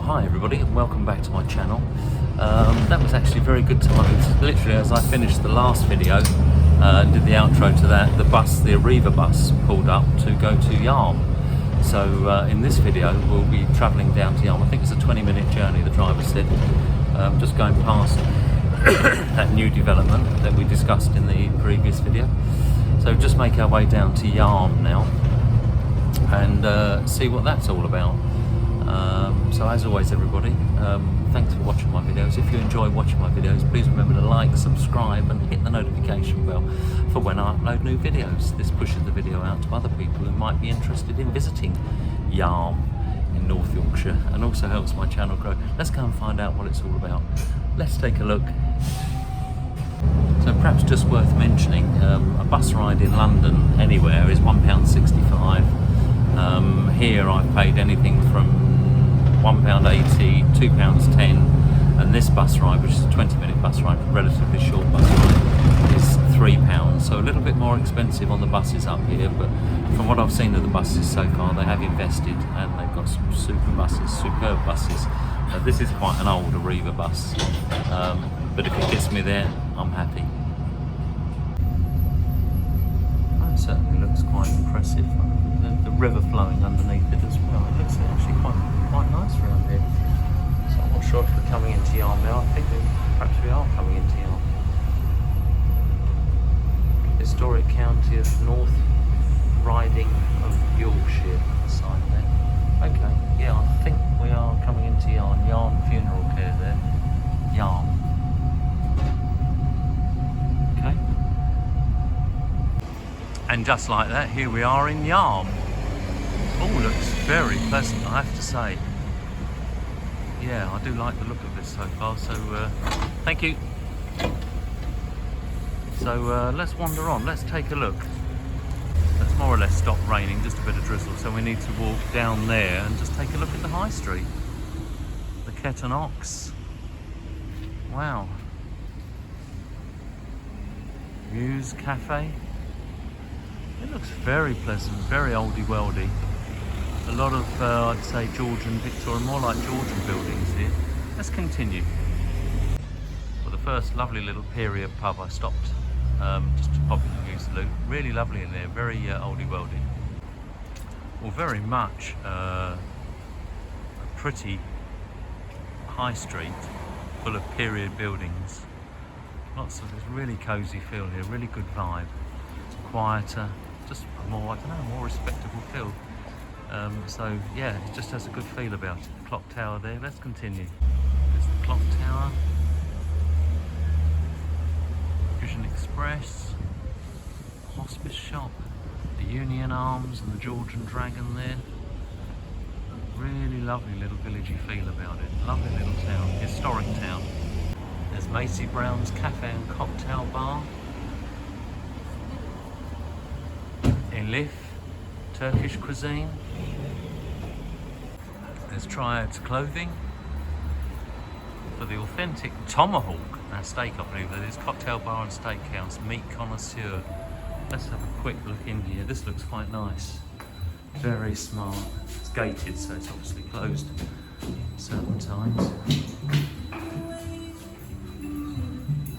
Hi everybody and welcome back to my channel. That was actually very good timing. Literally as I finished the last video and did the outro to that, the Arriva bus pulled up to go to YARM. So in this video we'll be travelling down to YARM. I think it's a 20-minute journey, the driver said, just going past that new development that we discussed in the previous video. So just make our way down to YARM now and see what that's all about. So as always everybody, thanks for watching my videos. If you enjoy watching my videos, please remember to like, subscribe and hit the notification bell for when I upload new videos. This pushes the video out to other people who might be interested in visiting YARM in North Yorkshire, and also helps my channel grow. Let's go and find out what it's all about. Let's take a look. So perhaps just worth mentioning, a bus ride in London anywhere is £1.65. Here I've paid anything from £1.80, £2.10, and this bus ride, which is a 20-minute bus ride, a relatively short bus ride, is £3. So a little bit more expensive on the buses up here, but from what I've seen of the buses so far, they have invested and they've got some superb buses. This is quite an old Arriva bus, but if it gets me there, I'm happy. That certainly looks quite impressive. The river flowing underneath it as well. It looks actually quite nice around here. So I'm not sure if we're coming into YARM now. I think perhaps we are coming into YARM. Historic County of North Riding of Yorkshire, the sign there. Okay, yeah, I think we are coming into YARM. YARM Funeral Care there. YARM. Okay. And just like that, here we are in YARM. Oh, looks very pleasant, I have to say. Yeah, I do like the look of this so far, so thank you. So let's wander on, let's take a look. It's more or less stopped raining, just a bit of drizzle, so we need to walk down there and just take a look at the high street. The Ket and Ox. Wow. Muse Cafe. It looks very pleasant, very oldie-weldy. A lot of, I'd say, Georgian, Victorian, more like Georgian buildings here. Let's continue. Well, the first lovely little period pub, I stopped just to pop in and use the loot. Really lovely in there, very oldie-weldy. Well, very much a pretty high street full of period buildings. Lots of this really cosy feel here, really good vibe. Quieter, just more, I don't know, more respectable feel. So yeah, it just has a good feel about it. The clock tower there, let's continue. There's the clock tower. Vision Express. Hospice shop. The Union Arms and the Georgian Dragon there. Really lovely little villagey feel about it. Lovely little town, historic town. There's Macy Brown's Cafe and Cocktail Bar. Elif, Turkish cuisine. There's Triad's Clothing. For the authentic tomahawk steak, I believe that is. Cocktail Bar and Steakhouse, Meat Connoisseur. Let's have a quick look in here. This looks quite nice. Very smart. It's gated, so it's obviously closed at certain times.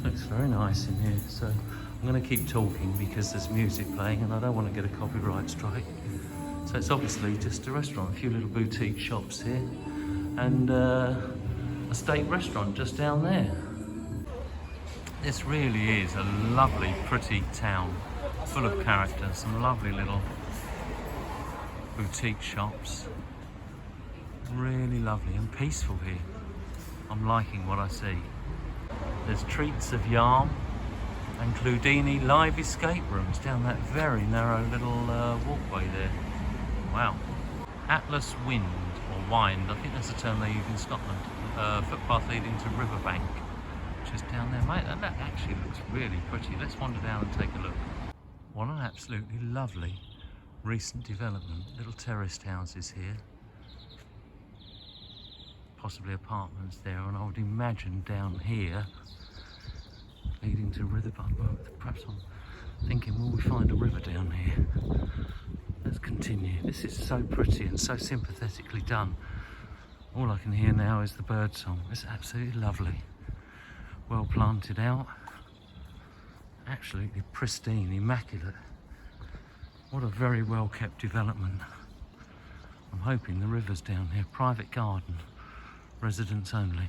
Looks very nice in here. So I'm going to keep talking because there's music playing and I don't want to get a copyright strike. So it's obviously just a restaurant, a few little boutique shops here and a steak restaurant just down there. This really is a lovely, pretty town, full of character, some lovely little boutique shops. Really lovely and peaceful here. I'm liking what I see. There's Treats of YARM and Cludini live escape rooms down that very narrow little walkway there. Wow. Atlas Wind, or Wind, I think that's the term they use in Scotland. Footpath leading to Riverbank, which is down there. Mate, that actually looks really pretty. Let's wander down and take a look. What an absolutely lovely recent development. Little terraced houses here. Possibly apartments there, and I would imagine down here leading to Riverbank. Well, perhaps I'm thinking, will we find a river down here? Let's continue. This is so pretty and so sympathetically done. All I can hear now is the bird song. It's absolutely lovely. Well planted out. Absolutely pristine, immaculate. What a very well kept development. I'm hoping the river's down here. Private garden, residents only.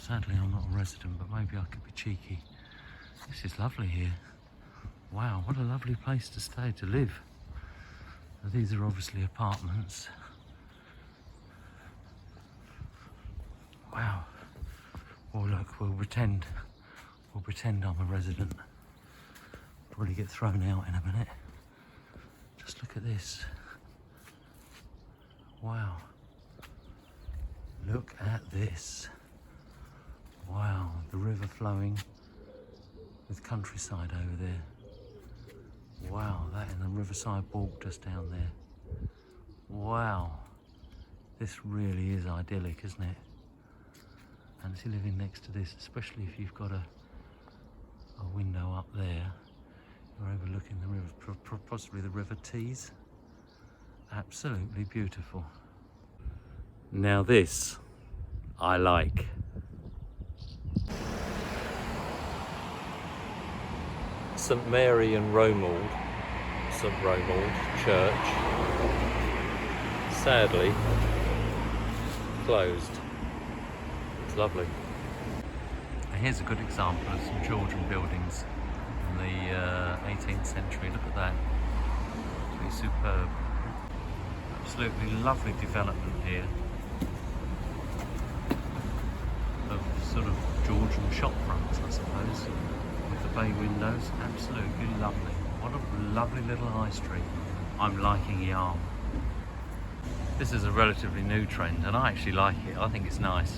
Sadly I'm not a resident, but maybe I could be cheeky. This is lovely here. Wow, what a lovely place to stay, to live. Now, these are obviously apartments. Wow. Oh look, we'll pretend I'm a resident. Probably get thrown out in a minute. Just look at this. Wow. Look at this. Wow, the river flowing with countryside over there. Wow, that in the riverside walk just down there. Wow. This really is idyllic, isn't it? Fancy living next to this, especially if you've got a window up there. You're overlooking the river, possibly the River Tees. Absolutely beautiful. Now this, I like. St Mary and Romuald, St Romuald Church, sadly closed. It's lovely. And here's a good example of some Georgian buildings in the 18th century. Look at that. It's superb. Absolutely lovely development here of sort of Georgian shop fronts, I suppose, with the bay windows. Absolutely lovely. What a lovely little high street. I'm liking YARM. This is a relatively new trend and I actually like it. I think it's nice.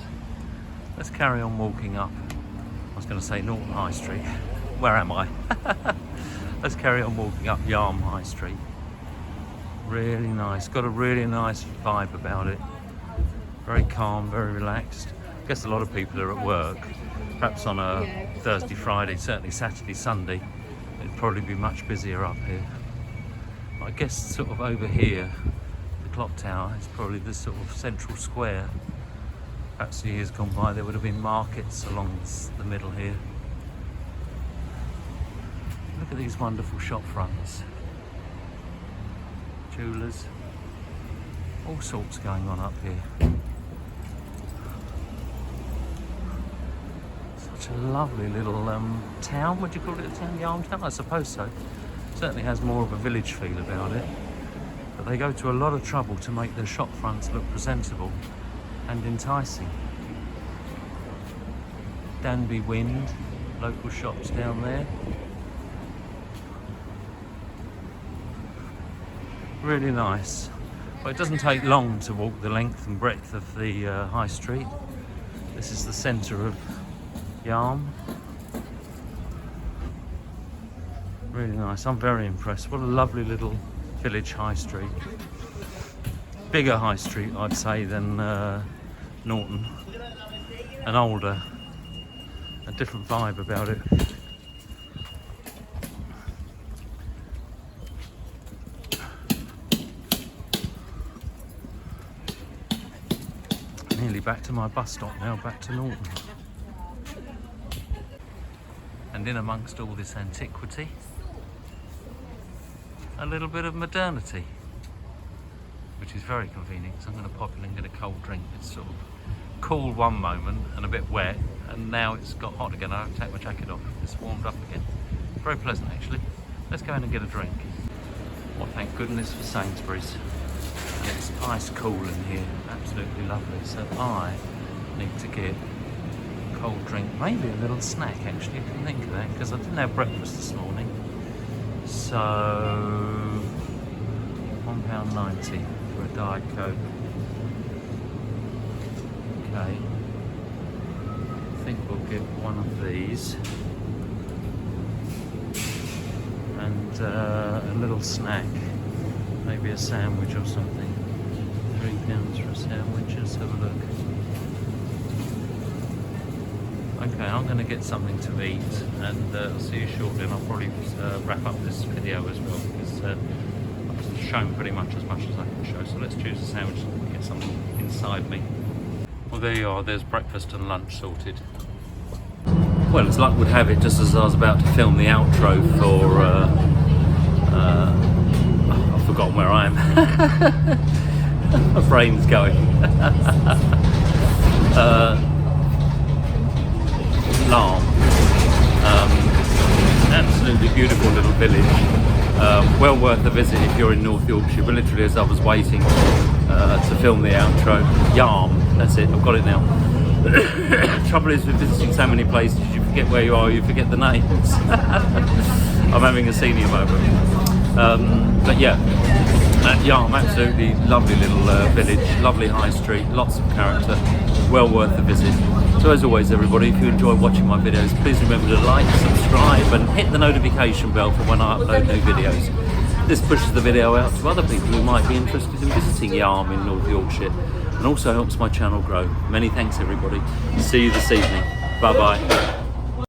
Let's carry on walking up. I was going to say Norton High Street. Where am I? Let's carry on walking up YARM High Street. Really nice. Got a really nice vibe about it. Very calm, very relaxed. I guess a lot of people are at work. Perhaps on a Thursday, Friday, certainly Saturday, Sunday. It'd probably be much busier up here. But I guess sort of over here, the clock tower is probably the sort of central square. Perhaps years gone by there would have been markets along the middle here. Look at these wonderful shop fronts. Jewellers. All sorts going on up here. Such a lovely little town. Would you call it a town? YARM town? I suppose so. Certainly has more of a village feel about it. But they go to a lot of trouble to make their shop fronts look presentable and enticing. Danby Wind, local shops down there. Really nice. But it doesn't take long to walk the length and breadth of the high street. This is the centre of YARM. Really nice. I'm very impressed. What a lovely little village high street. Bigger high street, I'd say, than Norton. And older. A different vibe about it. Nearly back to my bus stop now, back to Norton. And in amongst all this antiquity, a little bit of modernity, which is very convenient because I'm going to pop in and get a cold drink. It's sort of cool one moment and a bit wet, and now it's got hot again. I have to take my jacket off. It's warmed up again. Very pleasant actually. Let's go in and get a drink. Well, thank goodness for Sainsbury's. It's ice cool in here, absolutely lovely. So I need to get a cold drink, maybe a little snack actually, if you can think of that, because I didn't have breakfast this morning. So £1.90 for a Diet Coke. Okay, I think we'll get one of these and a little snack, maybe a sandwich or something. £3 for a sandwich. Let's have a look. Okay, I'm going to get something to eat and I'll see you shortly, and I'll probably wrap up this video as well because I've shown pretty much as I can show. So let's choose a sandwich. get something inside me. Well, there you are, there's breakfast and lunch sorted. Well, as luck would have it, just as I was about to film the outro for, I've forgotten where I am. My brain's going. YARM. Absolutely beautiful little village. Well worth a visit if you're in North Yorkshire. But literally, as I was waiting to film the outro, YARM, that's it, I've got it now. Trouble is with visiting so many places, you forget where you are, you forget the names. I'm having a senior moment. But yeah, YARM, absolutely lovely little village, lovely high street, lots of character, well worth the visit. So as always everybody, if you enjoy watching my videos, please remember to like, subscribe and hit the notification bell for when I upload new videos. This pushes the video out to other people who might be interested in visiting YARM in North Yorkshire, and also helps my channel grow. Many thanks everybody. See you this evening. Bye bye.